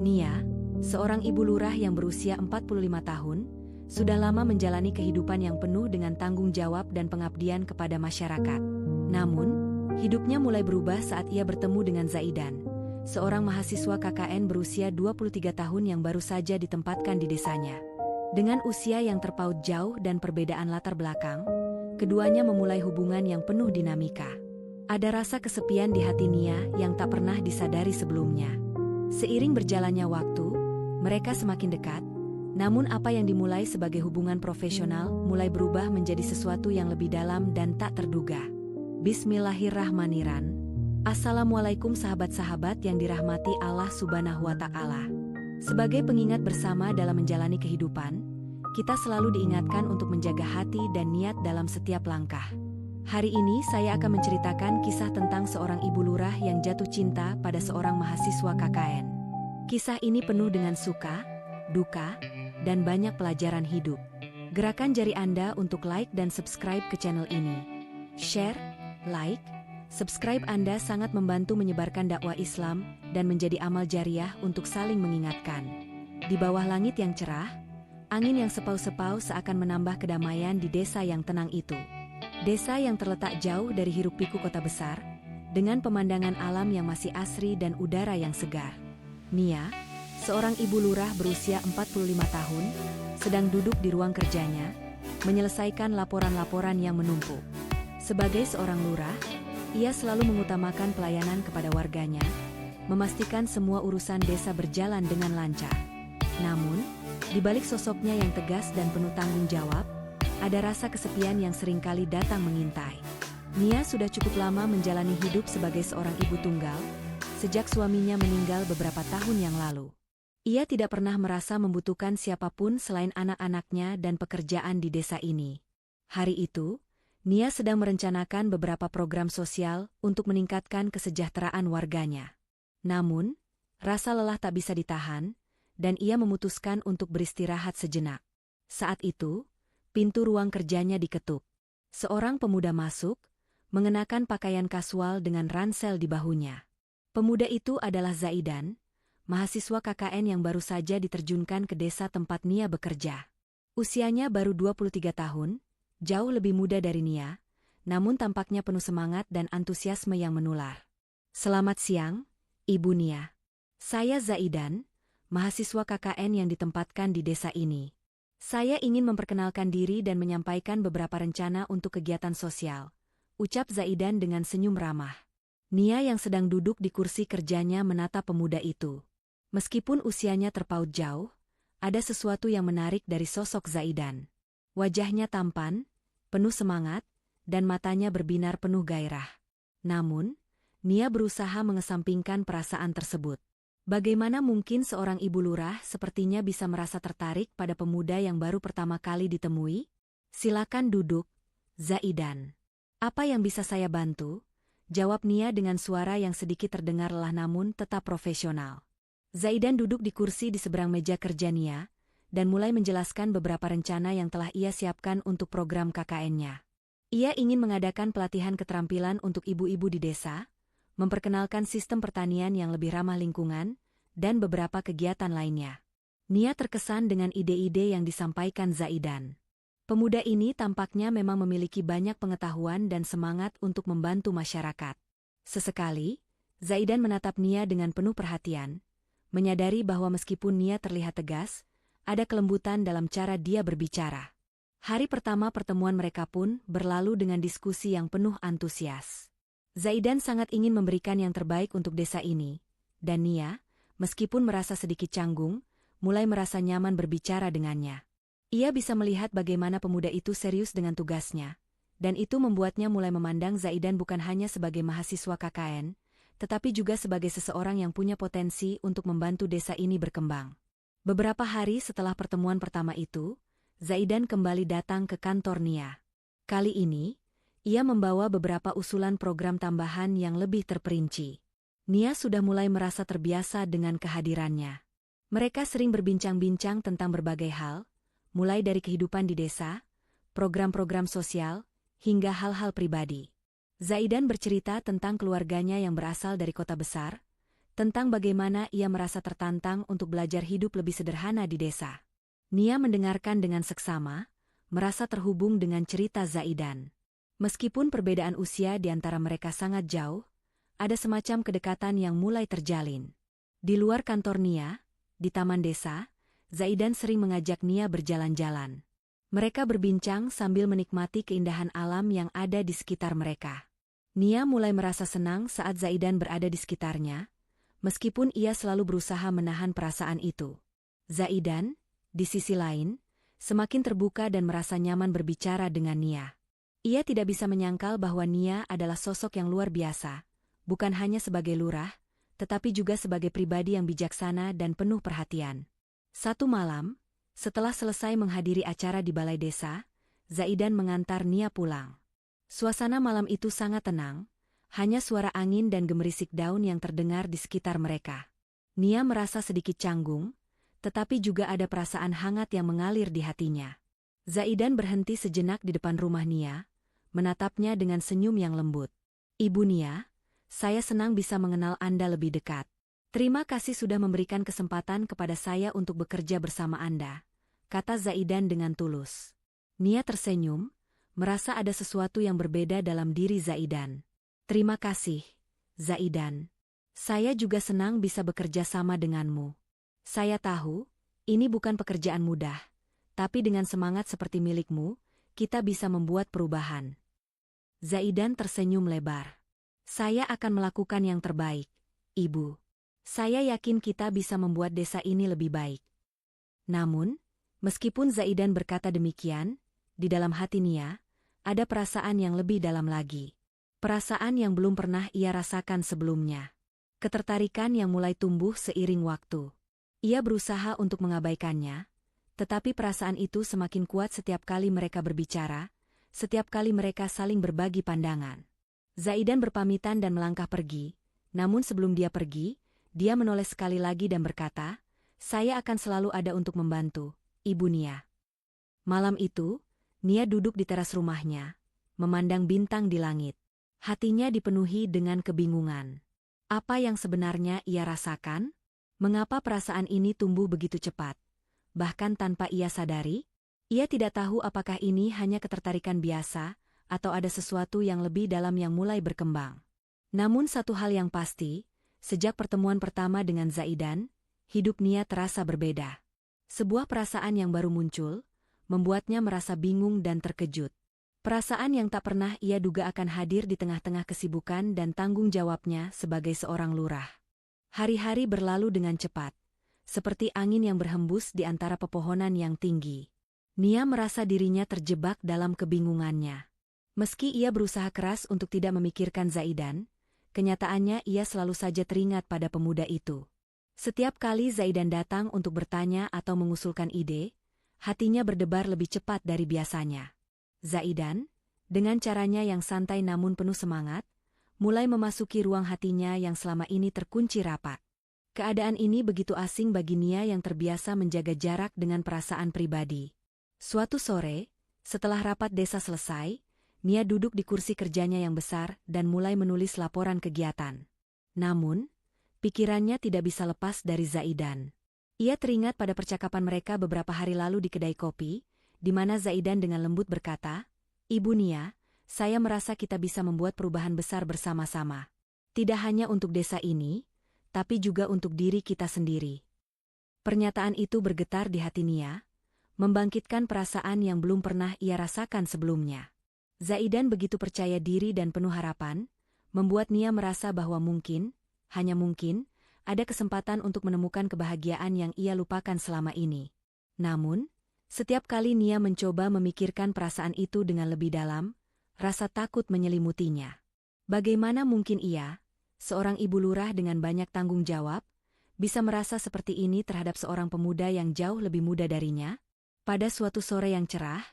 Nia, seorang ibu lurah yang berusia 45 tahun, sudah lama menjalani kehidupan yang penuh dengan tanggung jawab dan pengabdian kepada masyarakat. Namun, hidupnya mulai berubah saat ia bertemu dengan Zaidan, seorang mahasiswa KKN berusia 23 tahun yang baru saja ditempatkan di desanya. Dengan usia yang terpaut jauh dan perbedaan latar belakang, keduanya memulai hubungan yang penuh dinamika. Ada rasa kesepian di hati Nia yang tak pernah disadari sebelumnya. Seiring berjalannya waktu, mereka semakin dekat, namun apa yang dimulai sebagai hubungan profesional mulai berubah menjadi sesuatu yang lebih dalam dan tak terduga. Bismillahirrahmanirrahim. Assalamualaikum sahabat-sahabat yang dirahmati Allah Subhanahu wa Ta'ala. Sebagai pengingat bersama dalam menjalani kehidupan, kita selalu diingatkan untuk menjaga hati dan niat dalam setiap langkah. Hari ini saya akan menceritakan kisah tentang seorang ibu lurah yang jatuh cinta pada seorang mahasiswa KKN. Kisah ini penuh dengan suka, duka, dan banyak pelajaran hidup. Gerakan jari Anda untuk like dan subscribe ke channel ini. Share, like, subscribe Anda sangat membantu menyebarkan dakwah Islam dan menjadi amal jariah untuk saling mengingatkan. Di bawah langit yang cerah, angin yang sepau-sepau seakan menambah kedamaian di desa yang tenang itu. Desa yang terletak jauh dari hiruk-pikuk kota besar, dengan pemandangan alam yang masih asri dan udara yang segar. Nia, seorang ibu lurah berusia 45 tahun, sedang duduk di ruang kerjanya, menyelesaikan laporan-laporan yang menumpuk. Sebagai seorang lurah, ia selalu mengutamakan pelayanan kepada warganya, memastikan semua urusan desa berjalan dengan lancar. Namun, di balik sosoknya yang tegas dan penuh tanggung jawab, ada rasa kesepian yang seringkali datang mengintai. Nia sudah cukup lama menjalani hidup sebagai seorang ibu tunggal, sejak suaminya meninggal beberapa tahun yang lalu. Ia tidak pernah merasa membutuhkan siapapun selain anak-anaknya dan pekerjaan di desa ini. Hari itu, Nia sedang merencanakan beberapa program sosial untuk meningkatkan kesejahteraan warganya. Namun, rasa lelah tak bisa ditahan, dan ia memutuskan untuk beristirahat sejenak. Saat itu, pintu ruang kerjanya diketuk. Seorang pemuda masuk, mengenakan pakaian kasual dengan ransel di bahunya. Pemuda itu adalah Zaidan, mahasiswa KKN yang baru saja diterjunkan ke desa tempat Nia bekerja. Usianya baru 23 tahun, jauh lebih muda dari Nia, namun tampaknya penuh semangat dan antusiasme yang menular. Selamat siang, Ibu Nia. Saya Zaidan, mahasiswa KKN yang ditempatkan di desa ini. Saya ingin memperkenalkan diri dan menyampaikan beberapa rencana untuk kegiatan sosial, ucap Zaidan dengan senyum ramah. Nia yang sedang duduk di kursi kerjanya menatap pemuda itu. Meskipun usianya terpaut jauh, ada sesuatu yang menarik dari sosok Zaidan. Wajahnya tampan, penuh semangat, dan matanya berbinar penuh gairah. Namun, Nia berusaha mengesampingkan perasaan tersebut. Bagaimana mungkin seorang ibu lurah sepertinya bisa merasa tertarik pada pemuda yang baru pertama kali ditemui? Silakan duduk, Zaidan. Apa yang bisa saya bantu? Jawab Nia dengan suara yang sedikit terdengar lelah namun tetap profesional. Zaidan duduk di kursi di seberang meja kerja Nia, dan mulai menjelaskan beberapa rencana yang telah ia siapkan untuk program KKN-nya. Ia ingin mengadakan pelatihan keterampilan untuk ibu-ibu di desa, memperkenalkan sistem pertanian yang lebih ramah lingkungan, dan beberapa kegiatan lainnya. Nia terkesan dengan ide-ide yang disampaikan Zaidan. Pemuda ini tampaknya memang memiliki banyak pengetahuan dan semangat untuk membantu masyarakat. Sesekali, Zaidan menatap Nia dengan penuh perhatian, menyadari bahwa meskipun Nia terlihat tegas, ada kelembutan dalam cara dia berbicara. Hari pertama pertemuan mereka pun berlalu dengan diskusi yang penuh antusias. Zaidan sangat ingin memberikan yang terbaik untuk desa ini, dan Nia, meskipun merasa sedikit canggung, mulai merasa nyaman berbicara dengannya. Ia bisa melihat bagaimana pemuda itu serius dengan tugasnya, dan itu membuatnya mulai memandang Zaidan bukan hanya sebagai mahasiswa KKN, tetapi juga sebagai seseorang yang punya potensi untuk membantu desa ini berkembang. Beberapa hari setelah pertemuan pertama itu, Zaidan kembali datang ke kantor Nia. Kali ini, ia membawa beberapa usulan program tambahan yang lebih terperinci. Nia sudah mulai merasa terbiasa dengan kehadirannya. Mereka sering berbincang-bincang tentang berbagai hal, mulai dari kehidupan di desa, program-program sosial, hingga hal-hal pribadi. Zaidan bercerita tentang keluarganya yang berasal dari kota besar, tentang bagaimana ia merasa tertantang untuk belajar hidup lebih sederhana di desa. Nia mendengarkan dengan seksama, merasa terhubung dengan cerita Zaidan. Meskipun perbedaan usia di antara mereka sangat jauh, ada semacam kedekatan yang mulai terjalin. Di luar kantor Nia, di taman desa, Zaidan sering mengajak Nia berjalan-jalan. Mereka berbincang sambil menikmati keindahan alam yang ada di sekitar mereka. Nia mulai merasa senang saat Zaidan berada di sekitarnya, meskipun ia selalu berusaha menahan perasaan itu. Zaidan, di sisi lain, semakin terbuka dan merasa nyaman berbicara dengan Nia. Ia tidak bisa menyangkal bahwa Nia adalah sosok yang luar biasa, bukan hanya sebagai lurah, tetapi juga sebagai pribadi yang bijaksana dan penuh perhatian. Satu malam, setelah selesai menghadiri acara di balai desa, Zaidan mengantar Nia pulang. Suasana malam itu sangat tenang, hanya suara angin dan gemerisik daun yang terdengar di sekitar mereka. Nia merasa sedikit canggung, tetapi juga ada perasaan hangat yang mengalir di hatinya. Zaidan berhenti sejenak di depan rumah Nia, menatapnya dengan senyum yang lembut. "Ibu Nia, saya senang bisa mengenal Anda lebih dekat. Terima kasih sudah memberikan kesempatan kepada saya untuk bekerja bersama Anda," kata Zaidan dengan tulus. Nia tersenyum, merasa ada sesuatu yang berbeda dalam diri Zaidan. "Terima kasih, Zaidan. Saya juga senang bisa bekerja sama denganmu. Saya tahu, ini bukan pekerjaan mudah, tapi dengan semangat seperti milikmu, kita bisa membuat perubahan." Zaidan tersenyum lebar. "Saya akan melakukan yang terbaik, Ibu. Saya yakin kita bisa membuat desa ini lebih baik." Namun, meskipun Zaidan berkata demikian, di dalam hati Nia, ada perasaan yang lebih dalam lagi. Perasaan yang belum pernah ia rasakan sebelumnya. Ketertarikan yang mulai tumbuh seiring waktu. Ia berusaha untuk mengabaikannya, tetapi perasaan itu semakin kuat setiap kali mereka berbicara, setiap kali mereka saling berbagi pandangan. Zaidan berpamitan dan melangkah pergi, namun sebelum dia pergi, dia menoleh sekali lagi dan berkata, "Saya akan selalu ada untuk membantu, Ibu Nia." Malam itu, Nia duduk di teras rumahnya, memandang bintang di langit. Hatinya dipenuhi dengan kebingungan. Apa yang sebenarnya ia rasakan? Mengapa perasaan ini tumbuh begitu cepat? Bahkan tanpa ia sadari, ia tidak tahu apakah ini hanya ketertarikan biasa, atau ada sesuatu yang lebih dalam yang mulai berkembang. Namun satu hal yang pasti, sejak pertemuan pertama dengan Zaidan, hidup Nia terasa berbeda. Sebuah perasaan yang baru muncul, membuatnya merasa bingung dan terkejut. Perasaan yang tak pernah ia duga akan hadir di tengah-tengah kesibukan dan tanggung jawabnya sebagai seorang lurah. Hari-hari berlalu dengan cepat, seperti angin yang berhembus di antara pepohonan yang tinggi. Nia merasa dirinya terjebak dalam kebingungannya. Meski ia berusaha keras untuk tidak memikirkan Zaidan, kenyataannya ia selalu saja teringat pada pemuda itu. Setiap kali Zaidan datang untuk bertanya atau mengusulkan ide, hatinya berdebar lebih cepat dari biasanya. Zaidan, dengan caranya yang santai namun penuh semangat, mulai memasuki ruang hatinya yang selama ini terkunci rapat. Keadaan ini begitu asing bagi Nia yang terbiasa menjaga jarak dengan perasaan pribadi. Suatu sore, setelah rapat desa selesai, Nia duduk di kursi kerjanya yang besar dan mulai menulis laporan kegiatan. Namun, pikirannya tidak bisa lepas dari Zaidan. Ia teringat pada percakapan mereka beberapa hari lalu di kedai kopi, di mana Zaidan dengan lembut berkata, "Ibu Nia, saya merasa kita bisa membuat perubahan besar bersama-sama. Tidak hanya untuk desa ini, tapi juga untuk diri kita sendiri." Pernyataan itu bergetar di hati Nia, membangkitkan perasaan yang belum pernah ia rasakan sebelumnya. Zaidan begitu percaya diri dan penuh harapan, membuat Nia merasa bahwa mungkin, hanya mungkin, ada kesempatan untuk menemukan kebahagiaan yang ia lupakan selama ini. Namun, setiap kali Nia mencoba memikirkan perasaan itu dengan lebih dalam, rasa takut menyelimutinya. Bagaimana mungkin ia, seorang ibu lurah dengan banyak tanggung jawab, bisa merasa seperti ini terhadap seorang pemuda yang jauh lebih muda darinya? Pada suatu sore yang cerah,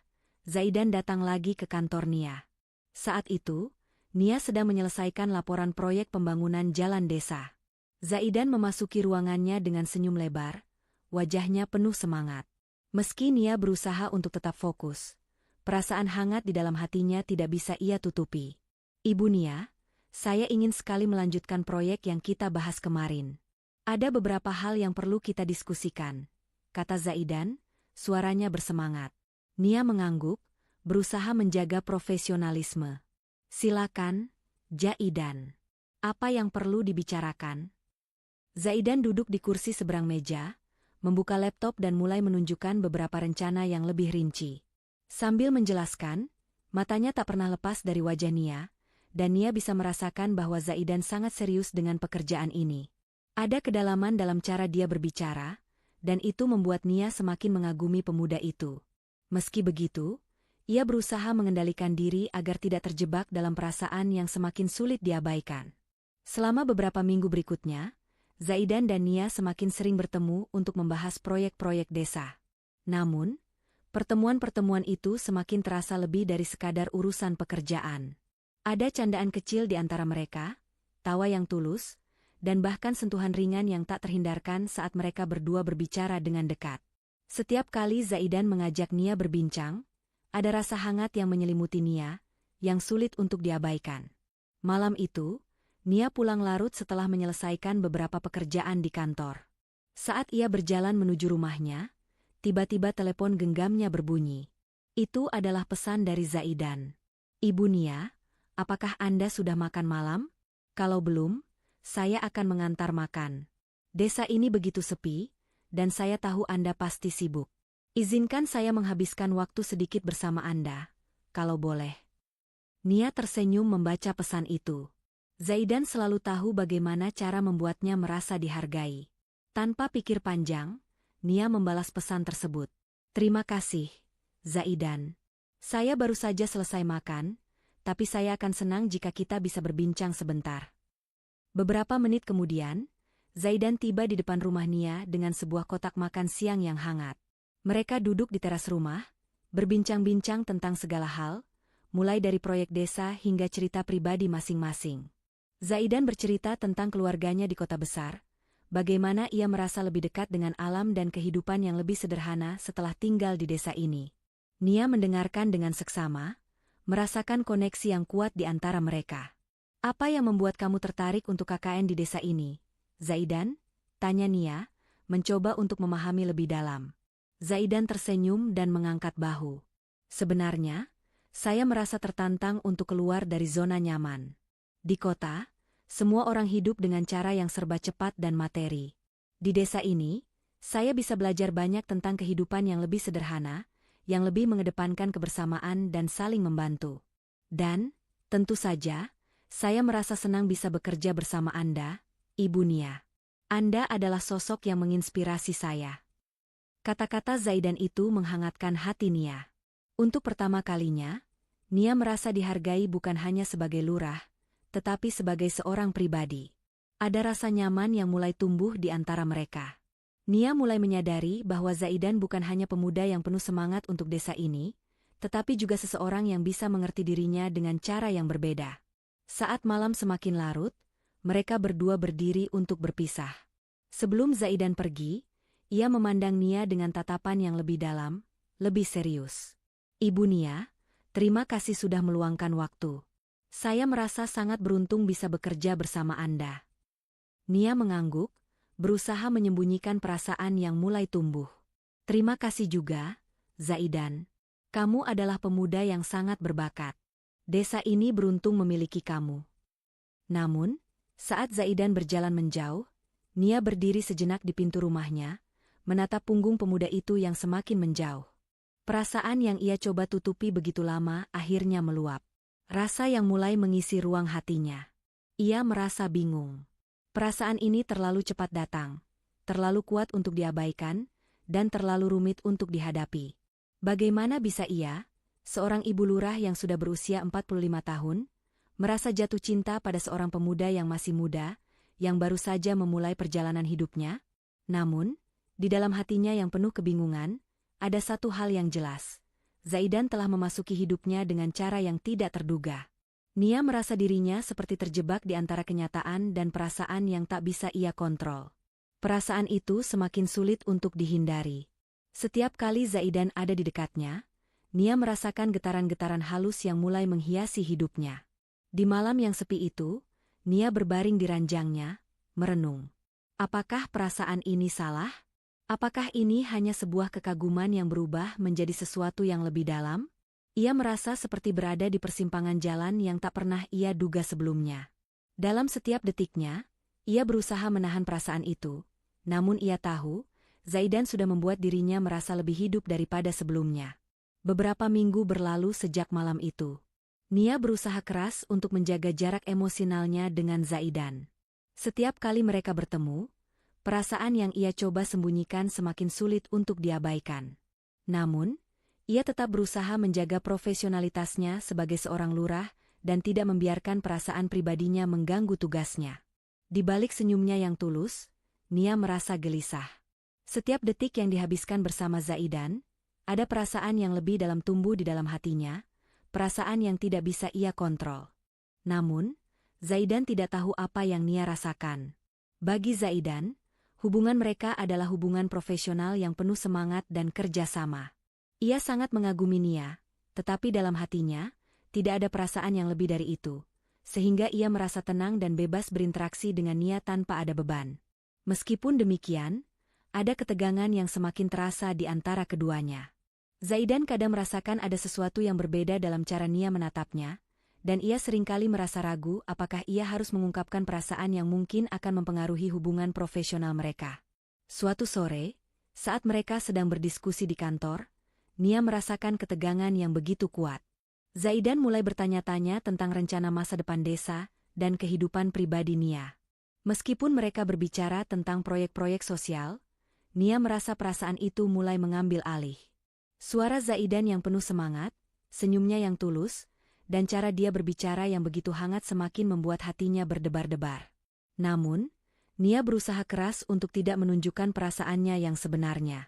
Zaidan datang lagi ke kantor Nia. Saat itu, Nia sedang menyelesaikan laporan proyek pembangunan jalan desa. Zaidan memasuki ruangannya dengan senyum lebar, wajahnya penuh semangat. Meski Nia berusaha untuk tetap fokus, perasaan hangat di dalam hatinya tidak bisa ia tutupi. "Ibu Nia, saya ingin sekali melanjutkan proyek yang kita bahas kemarin. Ada beberapa hal yang perlu kita diskusikan, kata Zaidan, suaranya bersemangat. Nia mengangguk, berusaha menjaga profesionalisme. Silakan, Zaidan. Apa yang perlu dibicarakan? Zaidan duduk di kursi seberang meja, membuka laptop dan mulai menunjukkan beberapa rencana yang lebih rinci. Sambil menjelaskan, matanya tak pernah lepas dari wajah Nia, dan Nia bisa merasakan bahwa Zaidan sangat serius dengan pekerjaan ini. Ada kedalaman dalam cara dia berbicara, dan itu membuat Nia semakin mengagumi pemuda itu. Meski begitu, ia berusaha mengendalikan diri agar tidak terjebak dalam perasaan yang semakin sulit diabaikan. Selama beberapa minggu berikutnya, Zaidan dan Nia semakin sering bertemu untuk membahas proyek-proyek desa. Namun, pertemuan-pertemuan itu semakin terasa lebih dari sekadar urusan pekerjaan. Ada candaan kecil di antara mereka, tawa yang tulus, dan bahkan sentuhan ringan yang tak terhindarkan saat mereka berdua berbicara dengan dekat. Setiap kali Zaidan mengajak Nia berbincang, ada rasa hangat yang menyelimuti Nia, yang sulit untuk diabaikan. Malam itu, Nia pulang larut setelah menyelesaikan beberapa pekerjaan di kantor. Saat ia berjalan menuju rumahnya, tiba-tiba telepon genggamnya berbunyi. Itu adalah pesan dari Zaidan. "Ibu Nia, apakah Anda sudah makan malam? Kalau belum, saya akan mengantar makan. Desa ini begitu sepi, dan saya tahu Anda pasti sibuk. Izinkan saya menghabiskan waktu sedikit bersama Anda, kalau boleh." Nia tersenyum membaca pesan itu. Zaidan selalu tahu bagaimana cara membuatnya merasa dihargai. Tanpa pikir panjang, Nia membalas pesan tersebut. "Terima kasih, Zaidan. Saya baru saja selesai makan, tapi saya akan senang jika kita bisa berbincang sebentar." Beberapa menit kemudian, Zaidan tiba di depan rumah Nia dengan sebuah kotak makan siang yang hangat. Mereka duduk di teras rumah, berbincang-bincang tentang segala hal, mulai dari proyek desa hingga cerita pribadi masing-masing. Zaidan bercerita tentang keluarganya di kota besar, bagaimana ia merasa lebih dekat dengan alam dan kehidupan yang lebih sederhana setelah tinggal di desa ini. Nia mendengarkan dengan seksama, merasakan koneksi yang kuat di antara mereka. "Apa yang membuat kamu tertarik untuk KKN di desa ini, Zaidan?" tanya Nia, mencoba untuk memahami lebih dalam. Zaidan tersenyum dan mengangkat bahu. "Sebenarnya, saya merasa tertantang untuk keluar dari zona nyaman. Di kota, semua orang hidup dengan cara yang serba cepat dan materi. Di desa ini, saya bisa belajar banyak tentang kehidupan yang lebih sederhana, yang lebih mengedepankan kebersamaan dan saling membantu. Dan, tentu saja, saya merasa senang bisa bekerja bersama Anda, Ibu Nia. Anda adalah sosok yang menginspirasi saya." Kata-kata Zaidan itu menghangatkan hati Nia. Untuk pertama kalinya, Nia merasa dihargai bukan hanya sebagai lurah, tetapi sebagai seorang pribadi. Ada rasa nyaman yang mulai tumbuh di antara mereka. Nia mulai menyadari bahwa Zaidan bukan hanya pemuda yang penuh semangat untuk desa ini, tetapi juga seseorang yang bisa mengerti dirinya dengan cara yang berbeda. Saat malam semakin larut, mereka berdua berdiri untuk berpisah. Sebelum Zaidan pergi, ia memandang Nia dengan tatapan yang lebih dalam, lebih serius. "Ibu Nia, terima kasih sudah meluangkan waktu. Saya merasa sangat beruntung bisa bekerja bersama Anda." Nia mengangguk, berusaha menyembunyikan perasaan yang mulai tumbuh. "Terima kasih juga, Zaidan. Kamu adalah pemuda yang sangat berbakat. Desa ini beruntung memiliki kamu." Namun, saat Zaidan berjalan menjauh, Nia berdiri sejenak di pintu rumahnya, menatap punggung pemuda itu yang semakin menjauh. Perasaan yang ia coba tutupi begitu lama akhirnya meluap. Rasa yang mulai mengisi ruang hatinya. Ia merasa bingung. Perasaan ini terlalu cepat datang, terlalu kuat untuk diabaikan, dan terlalu rumit untuk dihadapi. Bagaimana bisa ia, seorang ibu lurah yang sudah berusia 45 tahun, merasa jatuh cinta pada seorang pemuda yang masih muda, yang baru saja memulai perjalanan hidupnya? Namun, di dalam hatinya yang penuh kebingungan, ada satu hal yang jelas. Zaidan telah memasuki hidupnya dengan cara yang tidak terduga. Nia merasa dirinya seperti terjebak di antara kenyataan dan perasaan yang tak bisa ia kontrol. Perasaan itu semakin sulit untuk dihindari. Setiap kali Zaidan ada di dekatnya, Nia merasakan getaran-getaran halus yang mulai menghiasi hidupnya. Di malam yang sepi itu, Nia berbaring di ranjangnya, merenung. Apakah perasaan ini salah? Apakah ini hanya sebuah kekaguman yang berubah menjadi sesuatu yang lebih dalam? Ia merasa seperti berada di persimpangan jalan yang tak pernah ia duga sebelumnya. Dalam setiap detiknya, ia berusaha menahan perasaan itu. Namun ia tahu, Zaidan sudah membuat dirinya merasa lebih hidup daripada sebelumnya. Beberapa minggu berlalu sejak malam itu. Nia berusaha keras untuk menjaga jarak emosionalnya dengan Zaidan. Setiap kali mereka bertemu, perasaan yang ia coba sembunyikan semakin sulit untuk diabaikan. Namun, ia tetap berusaha menjaga profesionalitasnya sebagai seorang lurah dan tidak membiarkan perasaan pribadinya mengganggu tugasnya. Di balik senyumnya yang tulus, Nia merasa gelisah. Setiap detik yang dihabiskan bersama Zaidan, ada perasaan yang lebih dalam tumbuh di dalam hatinya, perasaan yang tidak bisa ia kontrol. Namun, Zaidan tidak tahu apa yang Nia rasakan. Bagi Zaidan, hubungan mereka adalah hubungan profesional yang penuh semangat dan kerjasama. Ia sangat mengagumi Nia, tetapi dalam hatinya, tidak ada perasaan yang lebih dari itu, sehingga ia merasa tenang dan bebas berinteraksi dengan Nia tanpa ada beban. Meskipun demikian, ada ketegangan yang semakin terasa di antara keduanya. Zaidan kadang merasakan ada sesuatu yang berbeda dalam cara Nia menatapnya, dan ia seringkali merasa ragu apakah ia harus mengungkapkan perasaan yang mungkin akan mempengaruhi hubungan profesional mereka. Suatu sore, saat mereka sedang berdiskusi di kantor, Nia merasakan ketegangan yang begitu kuat. Zaidan mulai bertanya-tanya tentang rencana masa depan desa dan kehidupan pribadi Nia. Meskipun mereka berbicara tentang proyek-proyek sosial, Nia merasa perasaan itu mulai mengambil alih. Suara Zaidan yang penuh semangat, senyumnya yang tulus, dan cara dia berbicara yang begitu hangat semakin membuat hatinya berdebar-debar. Namun, Nia berusaha keras untuk tidak menunjukkan perasaannya yang sebenarnya.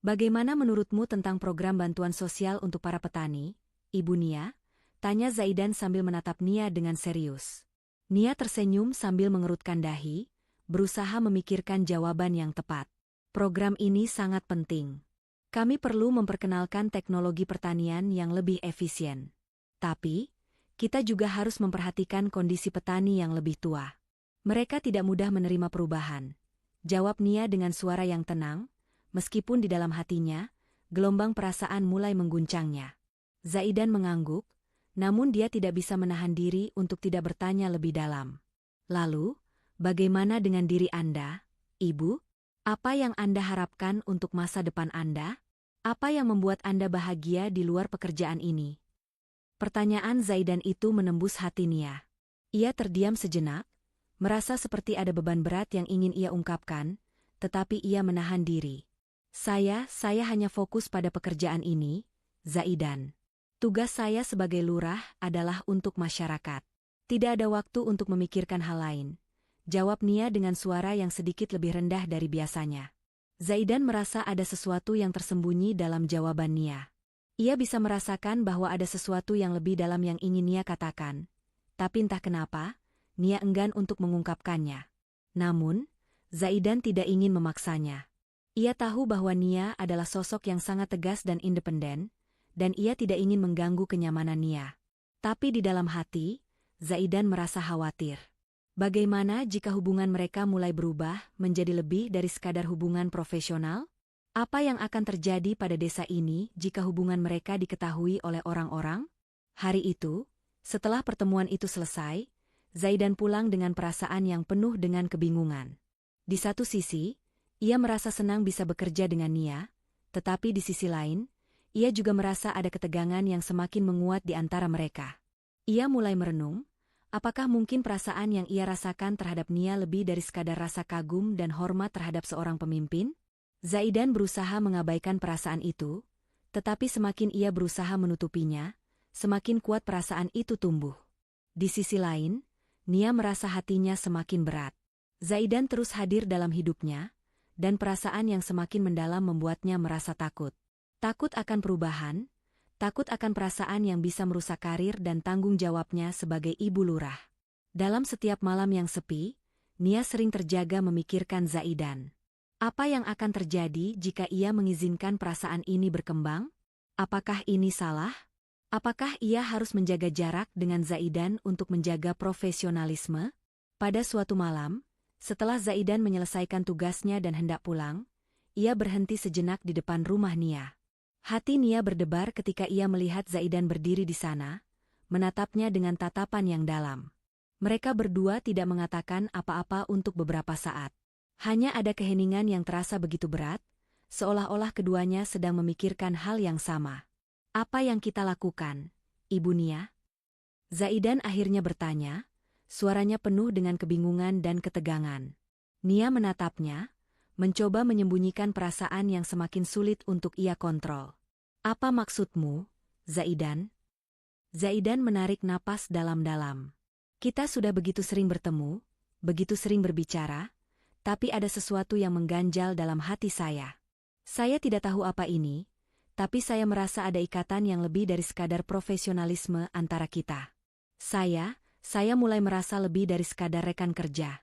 Bagaimana menurutmu tentang program bantuan sosial untuk para petani, Ibu Nia? Tanya Zaidan sambil menatap Nia dengan serius. Nia tersenyum sambil mengerutkan dahi, berusaha memikirkan jawaban yang tepat. Program ini sangat penting. Kami perlu memperkenalkan teknologi pertanian yang lebih efisien. Tapi, kita juga harus memperhatikan kondisi petani yang lebih tua. Mereka tidak mudah menerima perubahan. Jawab Nia dengan suara yang tenang, meskipun di dalam hatinya, gelombang perasaan mulai mengguncangnya. Zaidan mengangguk, namun dia tidak bisa menahan diri untuk tidak bertanya lebih dalam. Lalu, bagaimana dengan diri Anda, Ibu? Apa yang Anda harapkan untuk masa depan Anda? Apa yang membuat Anda bahagia di luar pekerjaan ini? Pertanyaan Zaidan itu menembus hati Nia. Ia terdiam sejenak, merasa seperti ada beban berat yang ingin ia ungkapkan, tetapi ia menahan diri. Saya hanya fokus pada pekerjaan ini, Zaidan. Tugas saya sebagai lurah adalah untuk masyarakat. Tidak ada waktu untuk memikirkan hal lain. Jawab Nia dengan suara yang sedikit lebih rendah dari biasanya. Zaidan merasa ada sesuatu yang tersembunyi dalam jawaban Nia. Ia bisa merasakan bahwa ada sesuatu yang lebih dalam yang ingin Nia katakan. Tapi entah kenapa, Nia enggan untuk mengungkapkannya. Namun, Zaidan tidak ingin memaksanya. Ia tahu bahwa Nia adalah sosok yang sangat tegas dan independen, dan ia tidak ingin mengganggu kenyamanan Nia. Tapi di dalam hati, Zaidan merasa khawatir. Bagaimana jika hubungan mereka mulai berubah menjadi lebih dari sekadar hubungan profesional? Apa yang akan terjadi pada desa ini jika hubungan mereka diketahui oleh orang-orang? Hari itu, setelah pertemuan itu selesai, Zaidan pulang dengan perasaan yang penuh dengan kebingungan. Di satu sisi, ia merasa senang bisa bekerja dengan Nia, tetapi di sisi lain, ia juga merasa ada ketegangan yang semakin menguat di antara mereka. Ia mulai merenung, apakah mungkin perasaan yang ia rasakan terhadap Nia lebih dari sekadar rasa kagum dan hormat terhadap seorang pemimpin? Zaidan berusaha mengabaikan perasaan itu, tetapi semakin ia berusaha menutupinya, semakin kuat perasaan itu tumbuh. Di sisi lain, Nia merasa hatinya semakin berat. Zaidan terus hadir dalam hidupnya, dan perasaan yang semakin mendalam membuatnya merasa takut. Takut akan perubahan, takut akan perasaan yang bisa merusak karir dan tanggung jawabnya sebagai ibu lurah. Dalam setiap malam yang sepi, Nia sering terjaga memikirkan Zaidan. Apa yang akan terjadi jika ia mengizinkan perasaan ini berkembang? Apakah ini salah? Apakah ia harus menjaga jarak dengan Zaidan untuk menjaga profesionalisme? Pada suatu malam, setelah Zaidan menyelesaikan tugasnya dan hendak pulang, ia berhenti sejenak di depan rumah Nia. Hati Nia berdebar ketika ia melihat Zaidan berdiri di sana, menatapnya dengan tatapan yang dalam. Mereka berdua tidak mengatakan apa-apa untuk beberapa saat. Hanya ada keheningan yang terasa begitu berat, seolah-olah keduanya sedang memikirkan hal yang sama. Apa yang kita lakukan, Ibu Nia? Zaidan akhirnya bertanya, suaranya penuh dengan kebingungan dan ketegangan. Nia menatapnya, mencoba menyembunyikan perasaan yang semakin sulit untuk ia kontrol. Apa maksudmu, Zaidan? Zaidan menarik napas dalam-dalam. Kita sudah begitu sering bertemu, begitu sering berbicara, tapi ada sesuatu yang mengganjal dalam hati saya. Saya tidak tahu apa ini, tapi saya merasa ada ikatan yang lebih dari sekadar profesionalisme antara kita. Saya mulai merasa lebih dari sekadar rekan kerja.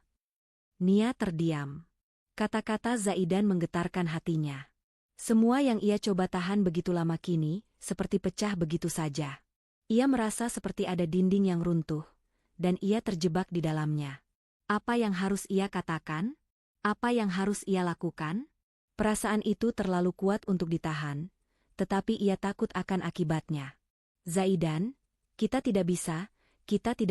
Nia terdiam. Kata-kata Zaidan menggetarkan hatinya. Semua yang ia coba tahan begitu lama kini, seperti pecah begitu saja. Ia merasa seperti ada dinding yang runtuh, dan ia terjebak di dalamnya. Apa yang harus ia katakan? Apa yang harus ia lakukan? Perasaan itu terlalu kuat untuk ditahan, tetapi ia takut akan akibatnya. Zaidan, kita tidak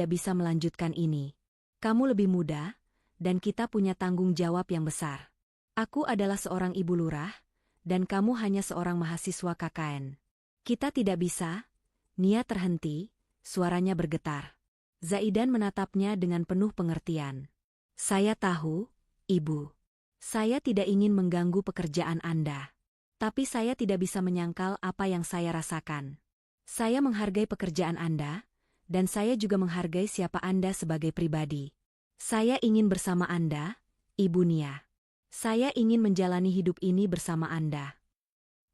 bisa melanjutkan ini. Kamu lebih muda, dan kita punya tanggung jawab yang besar. Aku adalah seorang ibu lurah, dan kamu hanya seorang mahasiswa KKN. Kita tidak bisa. Nia terhenti, suaranya bergetar. Zaidan menatapnya dengan penuh pengertian. Saya tahu, Ibu. Saya tidak ingin mengganggu pekerjaan Anda. Tapi saya tidak bisa menyangkal apa yang saya rasakan. Saya menghargai pekerjaan Anda, dan saya juga menghargai siapa Anda sebagai pribadi. Saya ingin bersama Anda, Ibu Nia. Saya ingin menjalani hidup ini bersama Anda.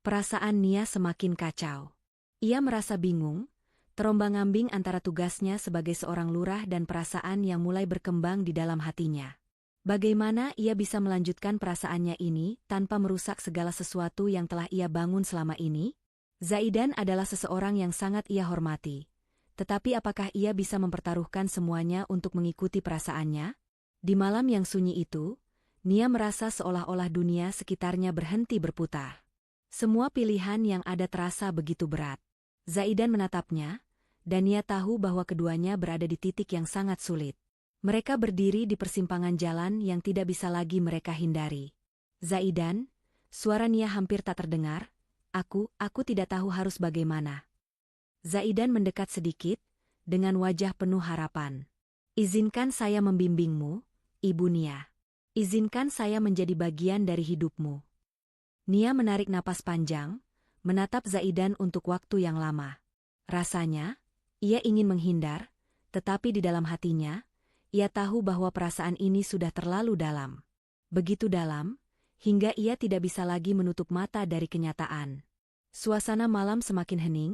Perasaan Nia semakin kacau. Ia merasa bingung, terombang-ambing antara tugasnya sebagai seorang lurah dan perasaan yang mulai berkembang di dalam hatinya. Bagaimana ia bisa melanjutkan perasaannya ini tanpa merusak segala sesuatu yang telah ia bangun selama ini? Zaidan adalah seseorang yang sangat ia hormati. Tetapi apakah ia bisa mempertaruhkan semuanya untuk mengikuti perasaannya? Di malam yang sunyi itu, Nia merasa seolah-olah dunia sekitarnya berhenti berputar. Semua pilihan yang ada terasa begitu berat. Zaidan menatapnya, dan Nia tahu bahwa keduanya berada di titik yang sangat sulit. Mereka berdiri di persimpangan jalan yang tidak bisa lagi mereka hindari. Zaidan, suara Nia hampir tak terdengar, aku tidak tahu harus bagaimana. Zaidan mendekat sedikit, dengan wajah penuh harapan. Izinkan saya membimbingmu, Ibu Nia. Izinkan saya menjadi bagian dari hidupmu. Nia menarik napas panjang, menatap Zaidan untuk waktu yang lama. Rasanya, ia ingin menghindar, tetapi di dalam hatinya, ia tahu bahwa perasaan ini sudah terlalu dalam. Begitu dalam, hingga ia tidak bisa lagi menutup mata dari kenyataan. Suasana malam semakin hening,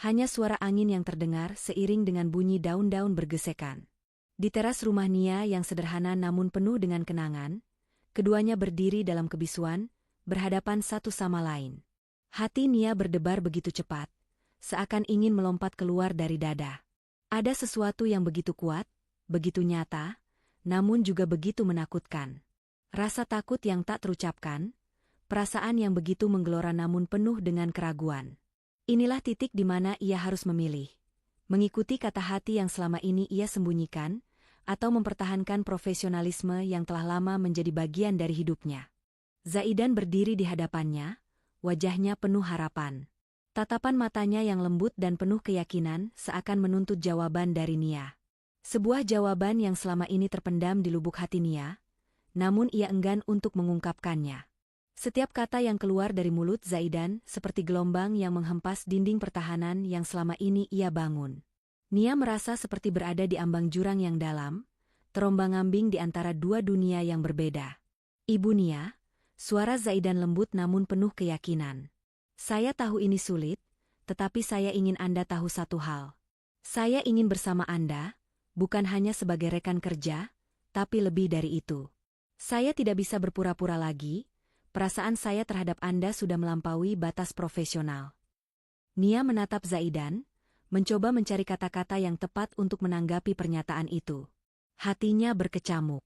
hanya suara angin yang terdengar seiring dengan bunyi daun-daun bergesekan. Di teras rumah Nia yang sederhana namun penuh dengan kenangan, keduanya berdiri dalam kebisuan, berhadapan satu sama lain. Hati Nia berdebar begitu cepat, seakan ingin melompat keluar dari dada. Ada sesuatu yang begitu kuat, begitu nyata, namun juga begitu menakutkan. Rasa takut yang tak terucapkan, perasaan yang begitu menggelora namun penuh dengan keraguan. Inilah titik di mana ia harus memilih. Mengikuti kata hati yang selama ini ia sembunyikan, atau mempertahankan profesionalisme yang telah lama menjadi bagian dari hidupnya. Zaidan berdiri di hadapannya, wajahnya penuh harapan. Tatapan matanya yang lembut dan penuh keyakinan seakan menuntut jawaban dari Nia. Sebuah jawaban yang selama ini terpendam di lubuk hati Nia, namun ia enggan untuk mengungkapkannya. Setiap kata yang keluar dari mulut Zaidan seperti gelombang yang menghempas dinding pertahanan yang selama ini ia bangun. Nia merasa seperti berada di ambang jurang yang dalam, terombang-ambing di antara dua dunia yang berbeda. Ibu Nia, suara Zaidan lembut namun penuh keyakinan. Saya tahu ini sulit, tetapi saya ingin Anda tahu satu hal. Saya ingin bersama Anda, bukan hanya sebagai rekan kerja, tapi lebih dari itu. Saya tidak bisa berpura-pura lagi, perasaan saya terhadap Anda sudah melampaui batas profesional. Nia menatap Zaidan, mencoba mencari kata-kata yang tepat untuk menanggapi pernyataan itu. Hatinya berkecamuk.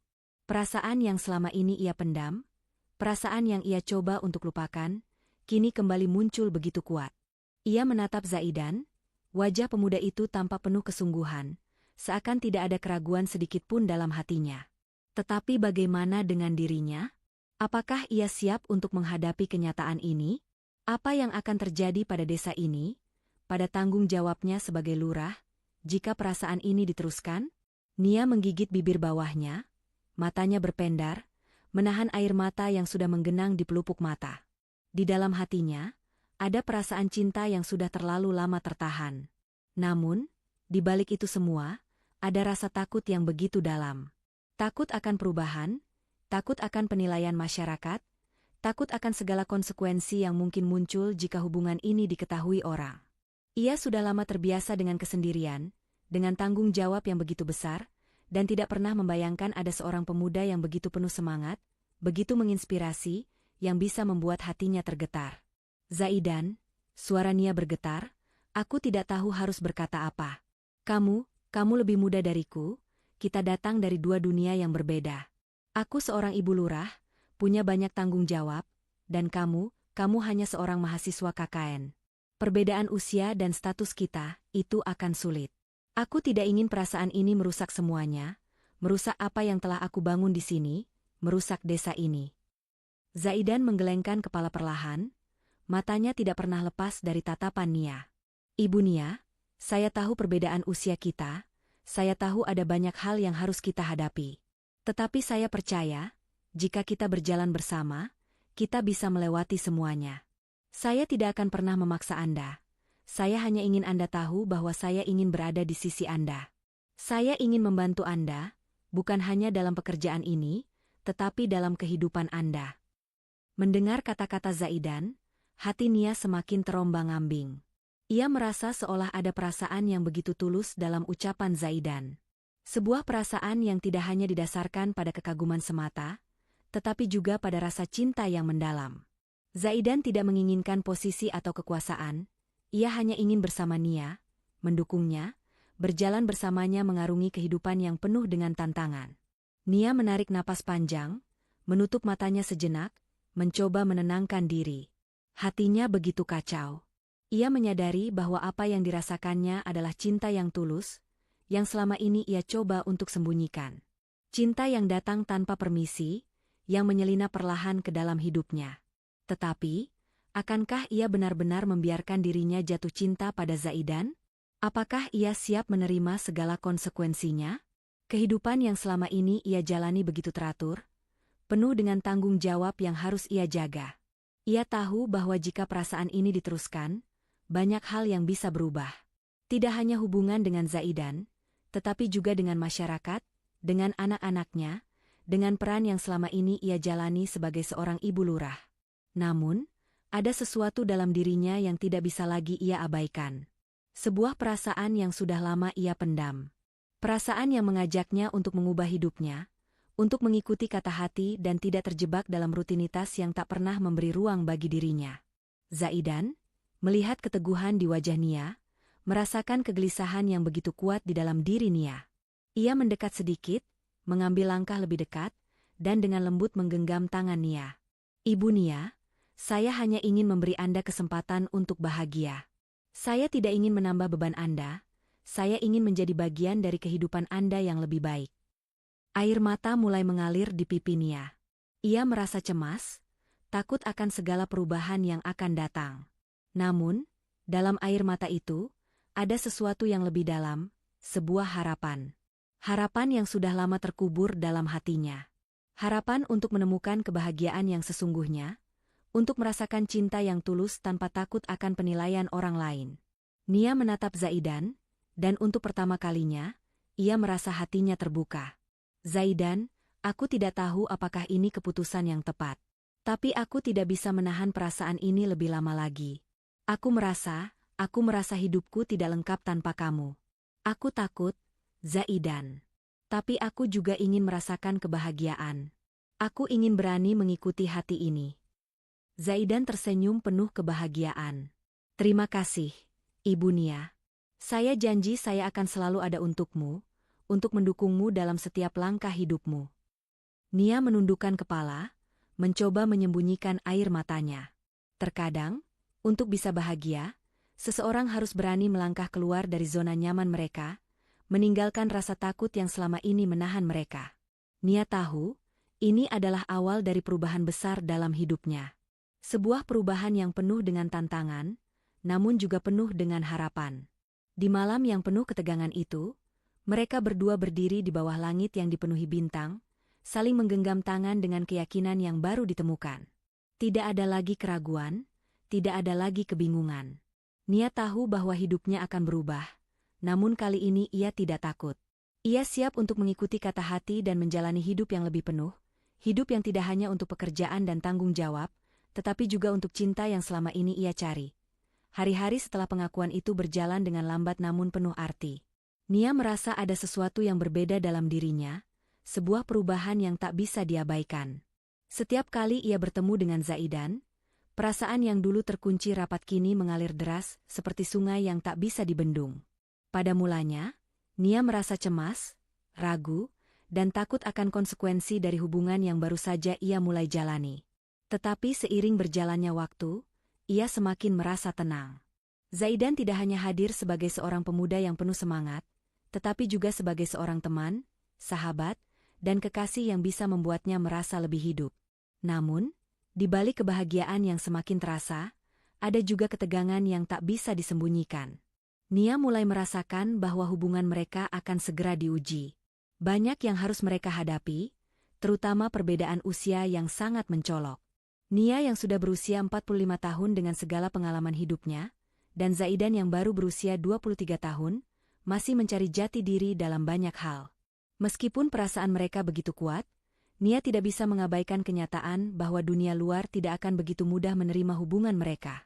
Perasaan yang selama ini ia pendam, perasaan yang ia coba untuk lupakan, kini kembali muncul begitu kuat. Ia menatap Zaidan, wajah pemuda itu tampak penuh kesungguhan, seakan tidak ada keraguan sedikit pun dalam hatinya. Tetapi bagaimana dengan dirinya? Apakah ia siap untuk menghadapi kenyataan ini? Apa yang akan terjadi pada desa ini, pada tanggung jawabnya sebagai lurah, jika perasaan ini diteruskan? Nia menggigit bibir bawahnya, matanya berpendar, menahan air mata yang sudah menggenang di pelupuk mata. Di dalam hatinya, ada perasaan cinta yang sudah terlalu lama tertahan. Namun, di balik itu semua, ada rasa takut yang begitu dalam. Takut akan perubahan, takut akan penilaian masyarakat, takut akan segala konsekuensi yang mungkin muncul jika hubungan ini diketahui orang. Ia sudah lama terbiasa dengan kesendirian, dengan tanggung jawab yang begitu besar, dan tidak pernah membayangkan ada seorang pemuda yang begitu penuh semangat, begitu menginspirasi, yang bisa membuat hatinya tergetar. Zaidan, suara Nia bergetar, aku tidak tahu harus berkata apa. Kamu lebih muda dariku, kita datang dari dua dunia yang berbeda. Aku seorang ibu lurah, punya banyak tanggung jawab, dan kamu hanya seorang mahasiswa KKN. Perbedaan usia dan status kita, itu akan sulit. Aku tidak ingin perasaan ini merusak semuanya, merusak apa yang telah aku bangun di sini, merusak desa ini. Zaidan menggelengkan kepala perlahan, matanya tidak pernah lepas dari tatapan Nia. Ibu Nia, saya tahu perbedaan usia kita, saya tahu ada banyak hal yang harus kita hadapi. Tetapi saya percaya, jika kita berjalan bersama, kita bisa melewati semuanya. Saya tidak akan pernah memaksa Anda. Saya hanya ingin Anda tahu bahwa saya ingin berada di sisi Anda. Saya ingin membantu Anda, bukan hanya dalam pekerjaan ini, tetapi dalam kehidupan Anda. Mendengar kata-kata Zaidan, hati Nia semakin terombang-ambing. Ia merasa seolah ada perasaan yang begitu tulus dalam ucapan Zaidan. Sebuah perasaan yang tidak hanya didasarkan pada kekaguman semata, tetapi juga pada rasa cinta yang mendalam. Zaidan tidak menginginkan posisi atau kekuasaan, ia hanya ingin bersama Nia, mendukungnya, berjalan bersamanya mengarungi kehidupan yang penuh dengan tantangan. Nia menarik napas panjang, menutup matanya sejenak, mencoba menenangkan diri. Hatinya begitu kacau. Ia menyadari bahwa apa yang dirasakannya adalah cinta yang tulus, yang selama ini ia coba untuk sembunyikan. Cinta yang datang tanpa permisi, yang menyelinap perlahan ke dalam hidupnya. Tetapi, akankah ia benar-benar membiarkan dirinya jatuh cinta pada Zaidan? Apakah ia siap menerima segala konsekuensinya? Kehidupan yang selama ini ia jalani begitu teratur, penuh dengan tanggung jawab yang harus ia jaga. Ia tahu bahwa jika perasaan ini diteruskan, banyak hal yang bisa berubah. Tidak hanya hubungan dengan Zaidan, tetapi juga dengan masyarakat, dengan anak-anaknya, dengan peran yang selama ini ia jalani sebagai seorang ibu lurah. Namun, ada sesuatu dalam dirinya yang tidak bisa lagi ia abaikan. Sebuah perasaan yang sudah lama ia pendam. Perasaan yang mengajaknya untuk mengubah hidupnya, untuk mengikuti kata hati dan tidak terjebak dalam rutinitas yang tak pernah memberi ruang bagi dirinya. Zaidan, melihat keteguhan di wajah Nia, merasakan kegelisahan yang begitu kuat di dalam diri Nia. Ia mendekat sedikit, mengambil langkah lebih dekat, dan dengan lembut menggenggam tangan Nia. Ibu Nia, saya hanya ingin memberi Anda kesempatan untuk bahagia. Saya tidak ingin menambah beban Anda, saya ingin menjadi bagian dari kehidupan Anda yang lebih baik. Air mata mulai mengalir di pipi Nia. Ia merasa cemas, takut akan segala perubahan yang akan datang. Namun, dalam air mata itu, ada sesuatu yang lebih dalam, sebuah harapan. Harapan yang sudah lama terkubur dalam hatinya. Harapan untuk menemukan kebahagiaan yang sesungguhnya, untuk merasakan cinta yang tulus tanpa takut akan penilaian orang lain. Nia menatap Zaidan, dan untuk pertama kalinya, ia merasa hatinya terbuka. Zaidan, aku tidak tahu apakah ini keputusan yang tepat. Tapi aku tidak bisa menahan perasaan ini lebih lama lagi. Aku merasa hidupku tidak lengkap tanpa kamu. Aku takut, Zaidan. Tapi aku juga ingin merasakan kebahagiaan. Aku ingin berani mengikuti hati ini. Zaidan tersenyum penuh kebahagiaan. Terima kasih, Ibu Nia. Saya janji saya akan selalu ada untukmu, untuk mendukungmu dalam setiap langkah hidupmu. Nia menundukkan kepala, mencoba menyembunyikan air matanya. Terkadang, untuk bisa bahagia, seseorang harus berani melangkah keluar dari zona nyaman mereka, meninggalkan rasa takut yang selama ini menahan mereka. Nia tahu, ini adalah awal dari perubahan besar dalam hidupnya. Sebuah perubahan yang penuh dengan tantangan, namun juga penuh dengan harapan. Di malam yang penuh ketegangan itu, mereka berdua berdiri di bawah langit yang dipenuhi bintang, saling menggenggam tangan dengan keyakinan yang baru ditemukan. Tidak ada lagi keraguan, tidak ada lagi kebingungan. Nia tahu bahwa hidupnya akan berubah, namun kali ini ia tidak takut. Ia siap untuk mengikuti kata hati dan menjalani hidup yang lebih penuh, hidup yang tidak hanya untuk pekerjaan dan tanggung jawab, tetapi juga untuk cinta yang selama ini ia cari. Hari-hari setelah pengakuan itu berjalan dengan lambat namun penuh arti. Nia merasa ada sesuatu yang berbeda dalam dirinya, sebuah perubahan yang tak bisa diabaikan. Setiap kali ia bertemu dengan Zaidan, perasaan yang dulu terkunci rapat kini mengalir deras seperti sungai yang tak bisa dibendung. Pada mulanya, Nia merasa cemas, ragu, dan takut akan konsekuensi dari hubungan yang baru saja ia mulai jalani. Tetapi seiring berjalannya waktu, ia semakin merasa tenang. Zaidan tidak hanya hadir sebagai seorang pemuda yang penuh semangat, tetapi juga sebagai seorang teman, sahabat, dan kekasih yang bisa membuatnya merasa lebih hidup. Namun, di balik kebahagiaan yang semakin terasa, ada juga ketegangan yang tak bisa disembunyikan. Nia mulai merasakan bahwa hubungan mereka akan segera diuji. Banyak yang harus mereka hadapi, terutama perbedaan usia yang sangat mencolok. Nia yang sudah berusia 45 tahun dengan segala pengalaman hidupnya, dan Zaidan yang baru berusia 23 tahun, masih mencari jati diri dalam banyak hal. Meskipun perasaan mereka begitu kuat, Nia tidak bisa mengabaikan kenyataan bahwa dunia luar tidak akan begitu mudah menerima hubungan mereka.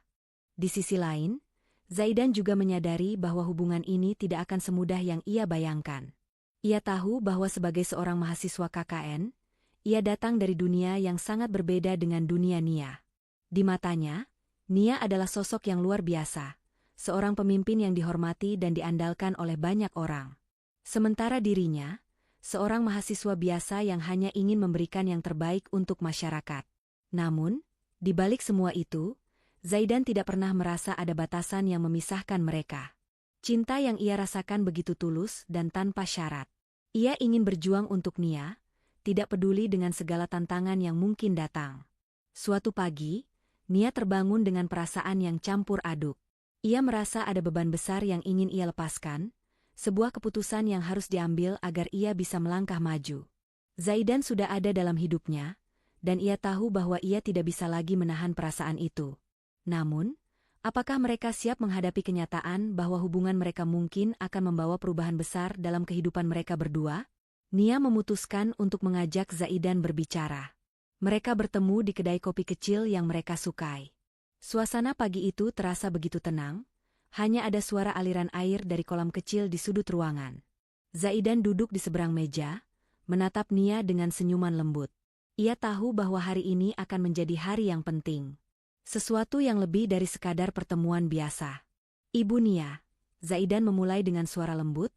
Di sisi lain, Zaidan juga menyadari bahwa hubungan ini tidak akan semudah yang ia bayangkan. Ia tahu bahwa sebagai seorang mahasiswa KKN, ia datang dari dunia yang sangat berbeda dengan dunia Nia. Di matanya, Nia adalah sosok yang luar biasa, seorang pemimpin yang dihormati dan diandalkan oleh banyak orang. Sementara dirinya, seorang mahasiswa biasa yang hanya ingin memberikan yang terbaik untuk masyarakat. Namun, di balik semua itu, Zaidan tidak pernah merasa ada batasan yang memisahkan mereka. Cinta yang ia rasakan begitu tulus dan tanpa syarat. Ia ingin berjuang untuk Nia, tidak peduli dengan segala tantangan yang mungkin datang. Suatu pagi, Nia terbangun dengan perasaan yang campur aduk. Ia merasa ada beban besar yang ingin ia lepaskan, sebuah keputusan yang harus diambil agar ia bisa melangkah maju. Zaidan sudah ada dalam hidupnya, dan ia tahu bahwa ia tidak bisa lagi menahan perasaan itu. Namun, apakah mereka siap menghadapi kenyataan bahwa hubungan mereka mungkin akan membawa perubahan besar dalam kehidupan mereka berdua? Nia memutuskan untuk mengajak Zaidan berbicara. Mereka bertemu di kedai kopi kecil yang mereka sukai. Suasana pagi itu terasa begitu tenang, hanya ada suara aliran air dari kolam kecil di sudut ruangan. Zaidan duduk di seberang meja, menatap Nia dengan senyuman lembut. Ia tahu bahwa hari ini akan menjadi hari yang penting. Sesuatu yang lebih dari sekadar pertemuan biasa. Ibu Nia, Zaidan memulai dengan suara lembut,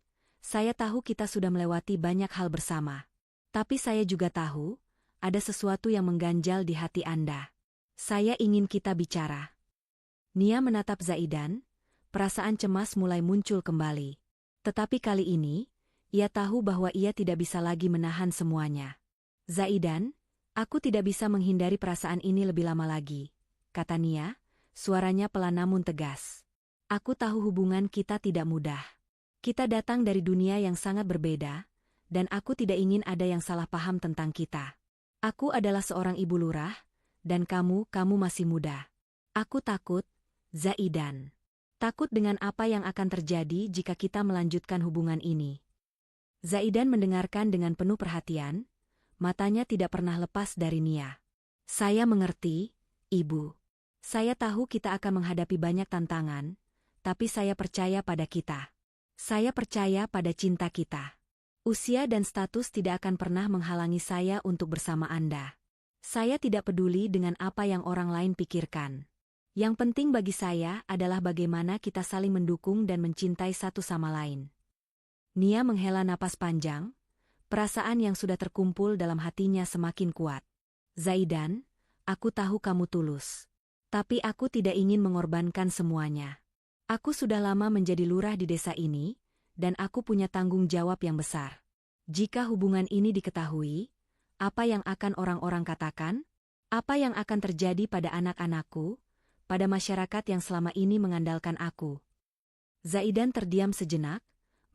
saya tahu kita sudah melewati banyak hal bersama. Tapi saya juga tahu, ada sesuatu yang mengganjal di hati Anda. Saya ingin kita bicara. Nia menatap Zaidan, perasaan cemas mulai muncul kembali. Tetapi kali ini, ia tahu bahwa ia tidak bisa lagi menahan semuanya. Zaidan, aku tidak bisa menghindari perasaan ini lebih lama lagi, kata Nia, suaranya pelan namun tegas. Aku tahu hubungan kita tidak mudah. Kita datang dari dunia yang sangat berbeda, dan aku tidak ingin ada yang salah paham tentang kita. Aku adalah seorang ibu lurah, dan kamu masih muda. Aku takut, Zaidan. Takut dengan apa yang akan terjadi jika kita melanjutkan hubungan ini. Zaidan mendengarkan dengan penuh perhatian, matanya tidak pernah lepas dari Nia. Saya mengerti, Ibu. Saya tahu kita akan menghadapi banyak tantangan, tapi saya percaya pada kita. Saya percaya pada cinta kita. Usia dan status tidak akan pernah menghalangi saya untuk bersama Anda. Saya tidak peduli dengan apa yang orang lain pikirkan. Yang penting bagi saya adalah bagaimana kita saling mendukung dan mencintai satu sama lain. Nia menghela napas panjang, perasaan yang sudah terkumpul dalam hatinya semakin kuat. Zaidan, aku tahu kamu tulus. Tapi aku tidak ingin mengorbankan semuanya. Aku sudah lama menjadi lurah di desa ini, dan aku punya tanggung jawab yang besar. Jika hubungan ini diketahui, apa yang akan orang-orang katakan? Apa yang akan terjadi pada anak-anakku, pada masyarakat yang selama ini mengandalkan aku? Zaidan terdiam sejenak,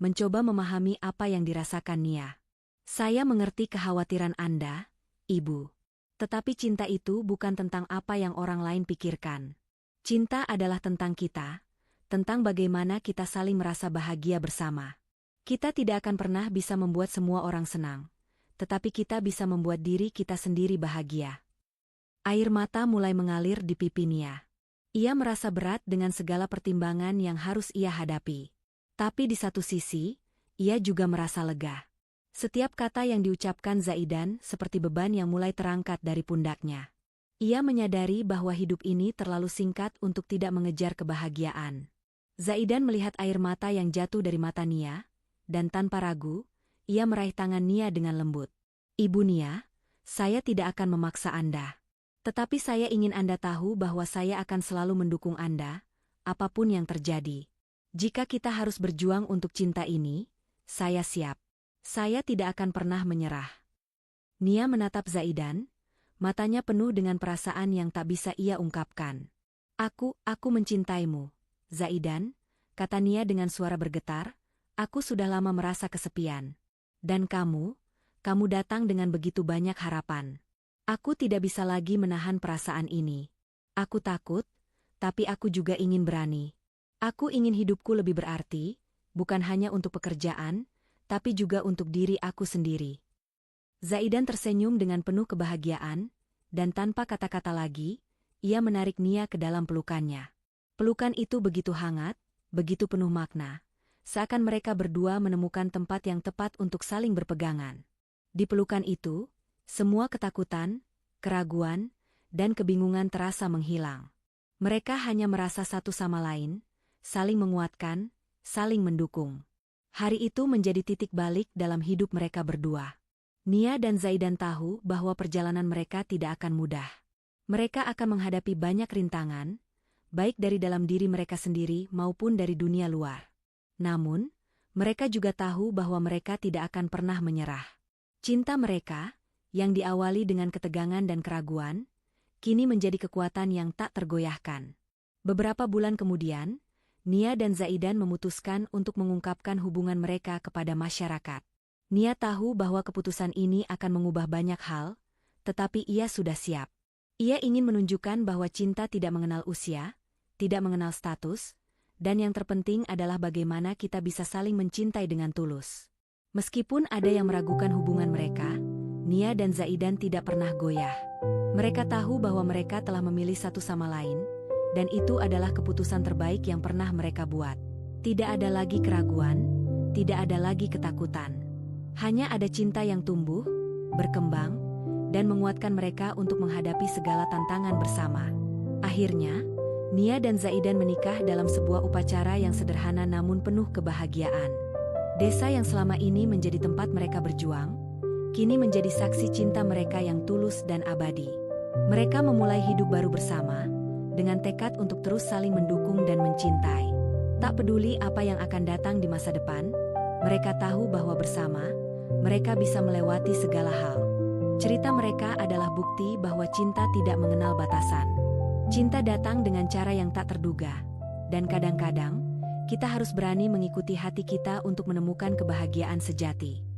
mencoba memahami apa yang dirasakan Nia. Saya mengerti kekhawatiran Anda, Ibu. Tetapi cinta itu bukan tentang apa yang orang lain pikirkan. Cinta adalah tentang kita, tentang bagaimana kita saling merasa bahagia bersama. Kita tidak akan pernah bisa membuat semua orang senang, tetapi kita bisa membuat diri kita sendiri bahagia. Air mata mulai mengalir di pipi Nia. Ia merasa berat dengan segala pertimbangan yang harus ia hadapi. Tapi di satu sisi, ia juga merasa lega. Setiap kata yang diucapkan Zaidan seperti beban yang mulai terangkat dari pundaknya. Ia menyadari bahwa hidup ini terlalu singkat untuk tidak mengejar kebahagiaan. Zaidan melihat air mata yang jatuh dari mata Nia, dan tanpa ragu, ia meraih tangan Nia dengan lembut. Ibu Nia, saya tidak akan memaksa Anda. Tetapi saya ingin Anda tahu bahwa saya akan selalu mendukung Anda, apapun yang terjadi. Jika kita harus berjuang untuk cinta ini, saya siap. Saya tidak akan pernah menyerah. Nia menatap Zaidan, matanya penuh dengan perasaan yang tak bisa ia ungkapkan. Aku mencintaimu, Zaidan, kata Nia dengan suara bergetar, aku sudah lama merasa kesepian. Dan kamu datang dengan begitu banyak harapan. Aku tidak bisa lagi menahan perasaan ini. Aku takut, tapi aku juga ingin berani. Aku ingin hidupku lebih berarti, bukan hanya untuk pekerjaan, tapi juga untuk diri aku sendiri. Zaidan tersenyum dengan penuh kebahagiaan, dan tanpa kata-kata lagi, ia menarik Nia ke dalam pelukannya. Pelukan itu begitu hangat, begitu penuh makna, seakan mereka berdua menemukan tempat yang tepat untuk saling berpegangan. Di pelukan itu, semua ketakutan, keraguan, dan kebingungan terasa menghilang. Mereka hanya merasa satu sama lain, saling menguatkan, saling mendukung. Hari itu menjadi titik balik dalam hidup mereka berdua. Nia dan Zaidan tahu bahwa perjalanan mereka tidak akan mudah. Mereka akan menghadapi banyak rintangan, baik dari dalam diri mereka sendiri maupun dari dunia luar. Namun, mereka juga tahu bahwa mereka tidak akan pernah menyerah. Cinta mereka, yang diawali dengan ketegangan dan keraguan, kini menjadi kekuatan yang tak tergoyahkan. Beberapa bulan kemudian, Nia dan Zaidan memutuskan untuk mengungkapkan hubungan mereka kepada masyarakat. Nia tahu bahwa keputusan ini akan mengubah banyak hal, tetapi ia sudah siap. Ia ingin menunjukkan bahwa cinta tidak mengenal usia, tidak mengenal status, dan yang terpenting adalah bagaimana kita bisa saling mencintai dengan tulus. Meskipun ada yang meragukan hubungan mereka, Nia dan Zaidan tidak pernah goyah. Mereka tahu bahwa mereka telah memilih satu sama lain, dan itu adalah keputusan terbaik yang pernah mereka buat. Tidak ada lagi keraguan, tidak ada lagi ketakutan. Hanya ada cinta yang tumbuh, berkembang, dan menguatkan mereka untuk menghadapi segala tantangan bersama. Akhirnya, Nia dan Zaidan menikah dalam sebuah upacara yang sederhana namun penuh kebahagiaan. Desa yang selama ini menjadi tempat mereka berjuang, kini menjadi saksi cinta mereka yang tulus dan abadi. Mereka memulai hidup baru bersama, dengan tekad untuk terus saling mendukung dan mencintai. Tak peduli apa yang akan datang di masa depan, mereka tahu bahwa bersama, mereka bisa melewati segala hal. Cerita mereka adalah bukti bahwa cinta tidak mengenal batasan. Cinta datang dengan cara yang tak terduga, dan kadang-kadang, kita harus berani mengikuti hati kita untuk menemukan kebahagiaan sejati.